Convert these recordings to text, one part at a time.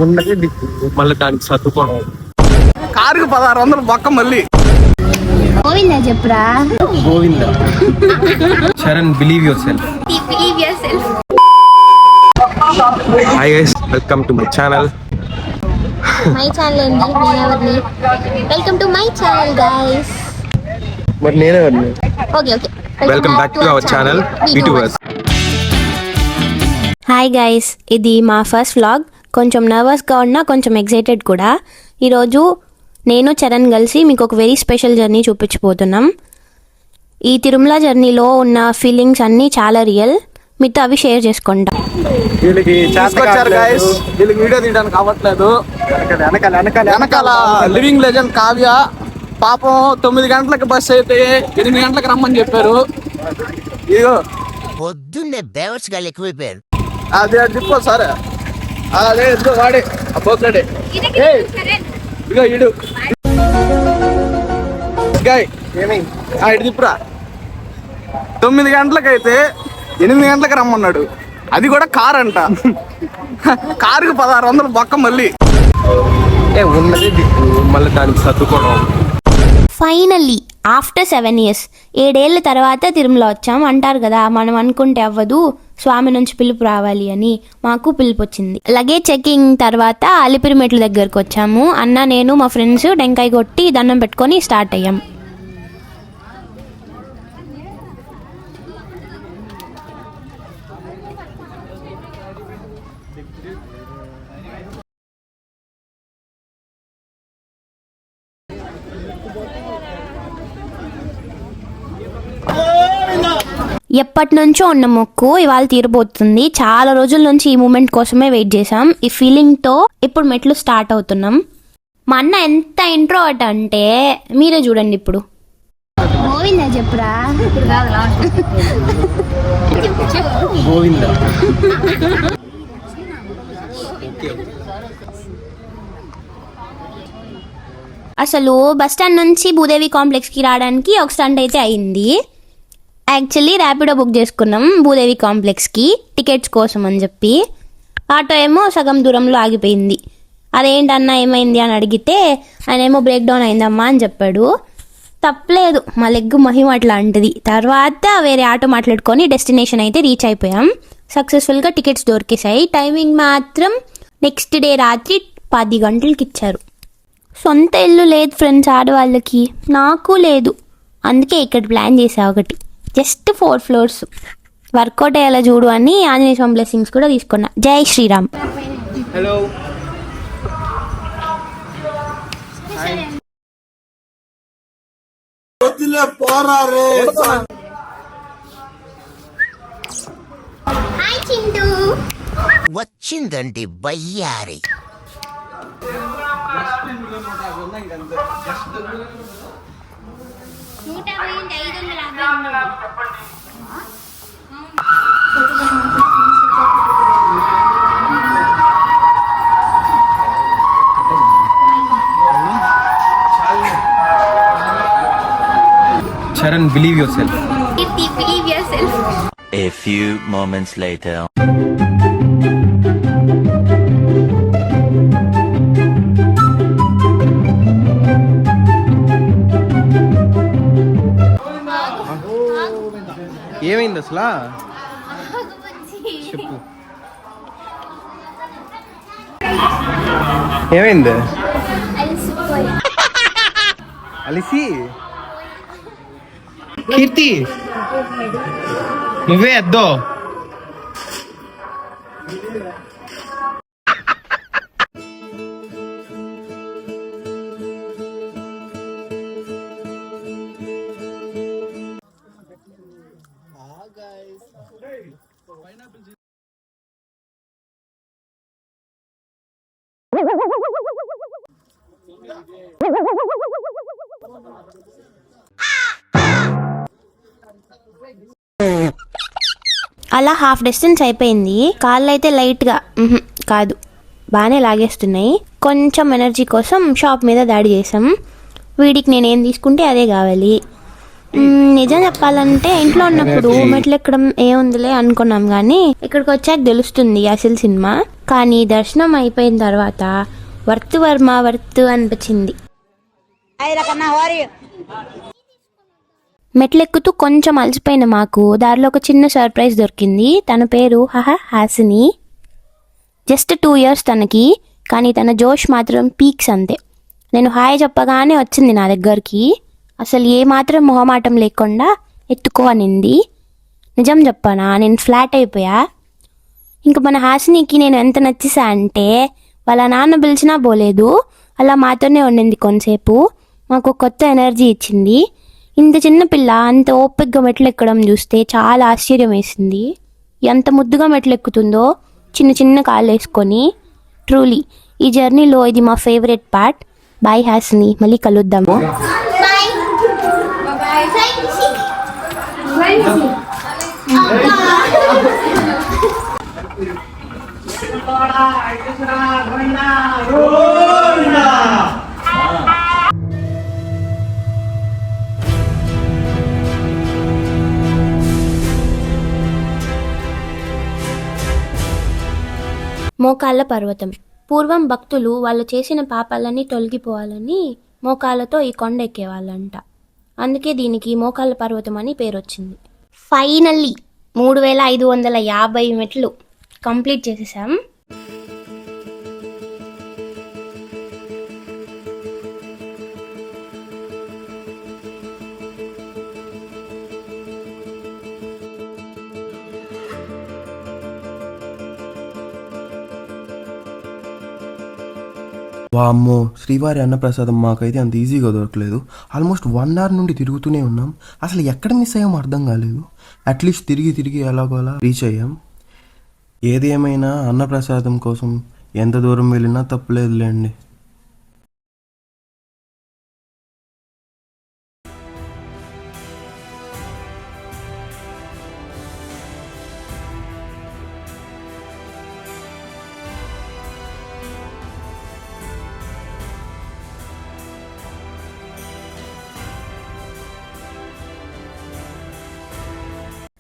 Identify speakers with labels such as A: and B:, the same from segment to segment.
A: ఉన్నది దిక్కు మళ్ళీ దానికి సర్దుకోవడం.
B: కారుకి 1600 బొక్క మళ్ళీ.
C: గోవిందా చెప్పురా.
A: Govinda. Charan believe your self. Hi guys, welcome to my channel.
C: My channel అండి, నేనెవరిని? Welcome to my channel guys.
A: మరి నేనెవరిని?
C: Okay
A: welcome back to our channel YouTubers.
D: Hi guys, ఇది మా ఫస్ట్ వ్లాగ్. కొంచెం నర్వస్గా ఉన్నా కొంచెం ఎక్సైటెడ్ కూడా. ఈరోజు నేను చరణ్ కలిసి మీకు ఒక వెరీ స్పెషల్ జర్నీ చూపించబోతున్నాం. ఈ తిరుమల జర్నీలో ఉన్న ఫీలింగ్స్ అన్నీ చాలా రియల్. మీతో అవి షేర్ చేసుకుంటాం.
B: వీళ్ళకి వీడియో తీయడానికి అవ్వట్లేదు. వెనకాల లివింగ్ లెజెండ్ కావ్య పాపం 9 గంటలకు బస్ అయితే 8 గంటలకు రమ్మని చెప్పారు. ఇదిగో
E: పొద్దున్నే బేవర్స్ గాళ్ళు ఎక్కువైపోయారు.
B: అదే చెప్పు సరే. అదే ఇదిగో వాడే అబ్బోసాడే. ఇదిగో ఇడు ఇటు తిప్పురా. 9 గంటలకైతే 8 గంటలకు రమ్మన్నాడు. అది కూడా కార్ అంట. కారుకి 1600 బొక్క మళ్ళీ.
A: ఉన్నది దిక్కు మళ్ళీ దానికి సర్దుకోవడం.
D: ఫైనల్లీ ఆఫ్టర్ 7 years 7 ఏళ్ళ తర్వాత తిరుమల వచ్చాం. అంటారు కదా, మనం అనుకుంటే అవ్వదు, స్వామి నుంచి పిలుపు రావాలి అని. మాకు పిలుపు వచ్చింది. లగేజ్ చెకింగ్ తర్వాత అలిపిరి మెట్ల దగ్గరకు వచ్చాము. అన్న, నేను, మా ఫ్రెండ్స్ టెంకాయ కొట్టి దండం పెట్టుకొని స్టార్ట్ అయ్యాం. ఎప్పటి నుంచో ఉన్న మొక్కు ఇవాళ తీరబోతుంది. చాలా రోజుల నుంచి ఈ మూమెంట్ కోసమే వెయిట్ చేసాం. ఈ ఫీలింగ్తో ఇప్పుడు మెట్లు స్టార్ట్ అవుతున్నాం. మా అన్న ఎంత ఇంట్రోవర్ట్ అంటే మీరే చూడండి ఇప్పుడు.
C: గోవిందా చెప్పురా.
A: గోవింద.
D: అసలు బస్టాండ్ నుంచి భూదేవి కాంప్లెక్స్కి రావడానికి ఒక స్టంట్ అయితే అయింది. యాక్చువల్లీ ర్యాపిడో బుక్ చేసుకున్నాం భూదేవి కాంప్లెక్స్కి టికెట్స్ కోసం అని చెప్పి. ఆటో ఏమో సగం దూరంలో ఆగిపోయింది. అదేంటన్నా ఏమైంది అని అడిగితే ఆయన ఏమో బ్రేక్ డౌన్ అయిందమ్మా అని చెప్పాడు. తప్పలేదు, మా లెగ్ మహిమ అట్లాంటిది. తర్వాత వేరే ఆటో మాట్లాడుకొని డెస్టినేషన్ అయితే రీచ్ అయిపోయాం. సక్సెస్ఫుల్గా టికెట్స్ దొరికేసాయి. టైమింగ్ మాత్రం నెక్స్ట్ డే రాత్రి 10 గంటలకి ఇచ్చారు. సొంత ఇల్లు లేదు ఫ్రెండ్స్ ఆడవాళ్ళకి, నాకు లేదు. అందుకే ఇక్కడ ప్లాన్ చేసా ఒకటి, జస్ట్ 4 floors. వర్కౌట్ అయ్యేలా చూడు అని ఆంజనేయ స్వామి బ్లెస్సింగ్స్ కూడా తీసుకున్నా. జై శ్రీరామ్.
B: హలో.
C: హాయ్ చింటూ.
E: వచ్చిందండి బయ్యారి.
A: Charan believe yourself.
E: A few moments later.
A: ఏమైంది అసలు చెప్పు. ఏమైంది? అలిసి కీర్తి నువ్వే ఎద్దో.
D: అలా హాఫ్ డిస్టెన్స్ అయిపోయింది. కాళ్ళు అయితే లైట్గా కాదు బాగానే లాగేస్తున్నాయి. కొంచెం ఎనర్జీ కోసం షాప్ మీద దాడి చేసాం. వీడికి నేనేం తీసుకుంటే అదే కావాలి. నిజం చెప్పాలంటే ఇంట్లో ఉన్నప్పుడు మెట్లు ఎక్కడం ఏముందిలే అనుకున్నాం, కానీ ఇక్కడికి వచ్చాక తెలుస్తుంది అసలు సినిమా. కానీ దర్శనం అయిపోయిన తర్వాత వర్త్ వర్మ వర్త్ అనిపించింది. మెట్లెక్కుతూ కొంచెం అలసిపోయిన మాకు దారిలో ఒక చిన్న సర్ప్రైజ్ దొరికింది. తన పేరు హాసిని. జస్ట్ 2 years తనకి, కానీ తన జోష్ మాత్రం పీక్స్ అంతే. నేను హాయ్ చెప్పగానే వచ్చింది నా దగ్గరికి. అసలు ఏమాత్రం మొహమాటం లేకుండా ఎత్తుకో అనింది. నిజం చెప్పనా, నేను ఫ్లాట్ అయిపోయా. ఇంక మన హాసినికి నేను ఎంత నచ్చేసా అంటే వాళ్ళ నాన్న పిలిచినా పోలేదు, అలా మాతోనే ఉండింది కొంతసేపు. మాకు కొత్త ఎనర్జీ ఇచ్చింది. ఇంత చిన్న పిల్ల అంత ఓపికగా మెట్లు ఎక్కడం చూస్తే చాలా ఆశ్చర్యం వేసింది. ఎంత ముద్దుగా మెట్లు ఎక్కుతుందో చిన్న చిన్న కాళ్ళు వేసుకొని. ట్రూలీ ఈ జర్నీలో ఇది మా ఫేవరెట్ పార్ట్. బాయ్ హాసిని, మళ్ళీ కలుద్దాము. మోకాళ్ళ పర్వతం. పూర్వం భక్తులు వాళ్ళు చేసిన పాపాలన్నీ తొలగిపోవాలని మోకాళ్ళతో ఈ కొండ ఎక్కేవాళ్ళంట. అందుకే దీనికి మోకాళ్ళ పర్వతం అని పేరు వచ్చింది. ఫైనల్లీ 3550 మెట్లు కంప్లీట్ చేసేసాం.
A: వామ్మో, శ్రీవారి అన్నప్రసాదం మాకైతే అంత ఈజీగా దొరకలేదు. ఆల్మోస్ట్ 1 hour నుండి తిరుగుతూనే ఉన్నాం. అసలు ఎక్కడ మిస్ అయ్యామో అర్థం కాలేదు. అట్లీస్ట్ తిరిగి ఎలాగోలా రీచ్ అయ్యాం. ఏది ఏమైనా అన్నప్రసాదం కోసం ఎంత దూరం వెళ్ళినా తప్పులేదులేండి.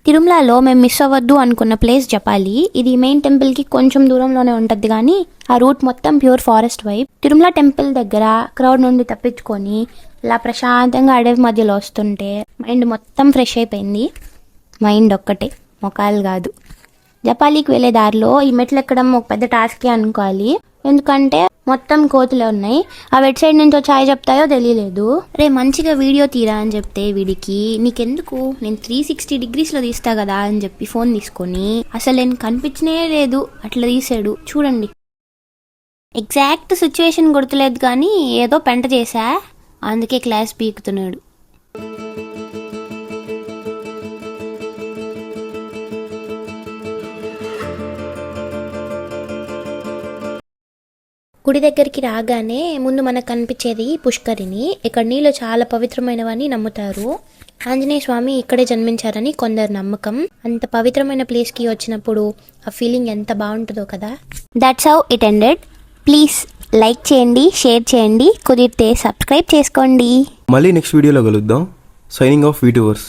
D: తిరుమలలో మేము మిస్ అవ్వద్దు అనుకున్న ప్లేస్ చెప్పాలి. ఇది మెయిన్ టెంపుల్కి కొంచెం దూరంలోనే ఉంటుంది, కానీ ఆ రూట్ మొత్తం pure forest vibe. Tirumala temple దగ్గర క్రౌడ్ నుండి తప్పించుకొని ఇలా ప్రశాంతంగా అడవి మధ్యలో వస్తుంటే మైండ్ మొత్తం ఫ్రెష్ అయిపోయింది. మైండ్ ఒక్కటే, మొఖాలు కాదు. జపాలికి వెళ్ళే దారిలో ఈ మెట్లు ఎక్కడం ఒక పెద్ద టాస్కే అనుకోవాలి. ఎందుకంటే మొత్తం కోతులే ఉన్నాయి. ఆ వెబ్ సైడ్ నుంచి ఛాయ్ చెప్తాయో తెలియలేదు. రే మంచిగా వీడియో తీరా అని చెప్తే వీడికి నీకెందుకు, నేను 360 degreesలో తీస్తా కదా అని చెప్పి ఫోన్ తీసుకొని అసలు నేను కనిపించనే లేదు అట్లా తీసాడు. చూడండి, ఎగ్జాక్ట్ సిచ్యువేషన్ గుర్తులేదు కానీ ఏదో పెంట చేశా, అందుకే క్లాస్ పీకుతున్నాడు. గుడి దగ్గరికి రాగానే ముందు మనకు కనిపించేది పుష్కరిణి. ఇక్కడ నీళ్ళు చాలా పవిత్రమైనవని నమ్ముతారు. ఆంజనేయ స్వామి ఇక్కడే జన్మించారని కొందరు నమ్మకం. అంత పవిత్రమైన ప్లేస్కి వచ్చినప్పుడు ఆ ఫీలింగ్ ఎంత బాగుంటుందో కదా. That's how it ended. Please like చేయండి, షేర్ చేయండి, కుదిరితే సబ్స్క్రైబ్ చేసుకోండి.
A: మళ్ళీ నెక్స్ట్ వీడియోలో కలుద్దాం. Signing off వీటూవర్స్.